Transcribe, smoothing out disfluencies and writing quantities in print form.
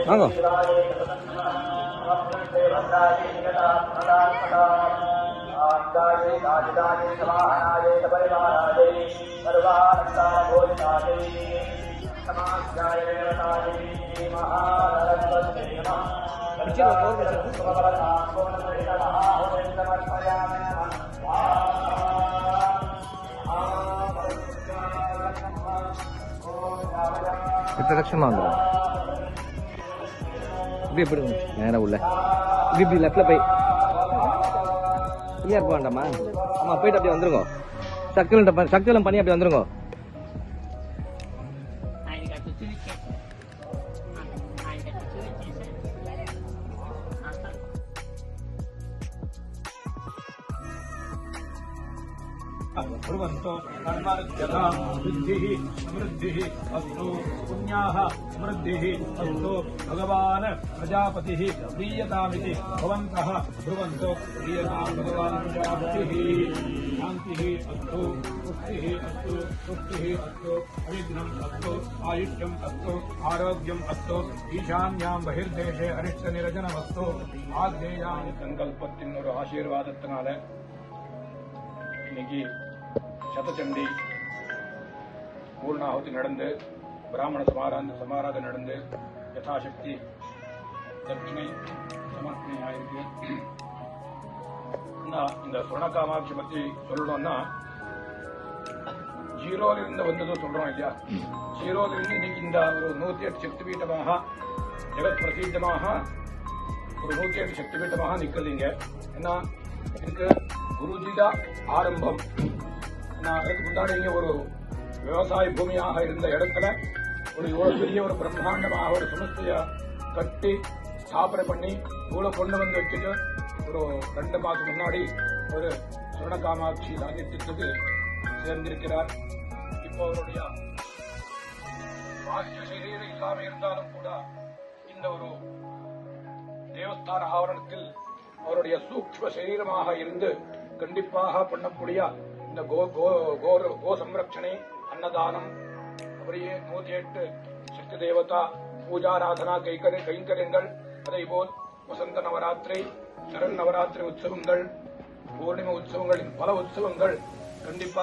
வாங்க. பிரதட்சணமா வந்துடும். இப்படி எப்படி நேரம் உள்ள இப்படி லெஃப்ட்ல போய் ஃப்ரீயா இருக்க வேண்டாமா? ஆமா, போயிட்டு அப்படியே வந்துருங்க. சக்திவலம் பண்ணி அப்படி வந்துருங்க. कुर्वन्तो कर्मजला सिद्धिः समृद्धिः अस्तु पुण्याः समृद्धिः अस्तु भगवान् प्रजापतिः प्रीयतामिति भवन्तः ब्रुवन्तो प्रीयतां भगवान् प्रजापतिः शान्तिः अस्तु पुष्टिः अस्तु तुष्टिः अस्तु अविघ्नम् अस्तु आयुष्यम् अस्तु आरोग्यम् अस्तु ईशान्यां बहिर्देशे अरिष्टनिरजनमस्तु आग्नेयानि सङ्कल्पत्तिन ஒரு ஆசீர்வாதத்தினால இன்னைக்கு சதச்சண்டி பூர்ணாಹುತಿ நடந்து பிராமண சமாராதனை நடந்து யதாசக்தி தட்சிணை சமர்ப்பணை ஆயிருக்கு. இந்த சுவர்ண காமாட்சி பத்தி சொல்லணும்னா ஜீரோல இருந்து வந்ததும் சொல்றோம் இல்லையா? ஜீரோல இருந்து இன்னைக்கு இந்த ஒரு 108 சக்தி பீட்டமாக ஜெகத் பிரசித்தமாக ஒரு 108 சக்தி பீட்டமாக நிக்கிறீங்க. ஏன்னா இதுக்கு குருஜி தான் ஆரம்பம். அதுக்கு முன்னாடி இங்க ஒரு விவசாய பூமியாக இருந்த இடத்துல ஒரு இவ்வளவு பெரிய ஒரு பிரம்மாண்டமாக ஒரு சமஸ்தைய கட்டி ஸ்தாபனை பண்ணி இவ்வளவு கொண்டு வந்து வச்சுட்டு ஒரு 2 மாதம் முன்னாடி ஒரு சுவர்ண காமாட்சி ராஜ்யத்துக்கு சேர்ந்திருக்கிறார். இப்போ அவருடைய பாக்கிய சரீரம் இல்லாம இருந்தாலும் கூட இந்த ஒரு தேவஸ்தான ஆவரணத்தில் அவருடைய சூக்ஷ்ம சரீரமாக இருந்து கண்டிப்பாக பண்ணக்கூடிய இந்த கோ சம்ரட்சணை அன்னதானம் அப்படியே 108 சக்தி தேவதா பூஜாராதனா கைங்கரியங்கள் அதேபோல் வசந்த நவராத்திரி சரண் நவராத்திரி உற்சவங்கள் பூர்ணிம உற்சவங்களின் பல உற்சவங்கள் கண்டிப்பாக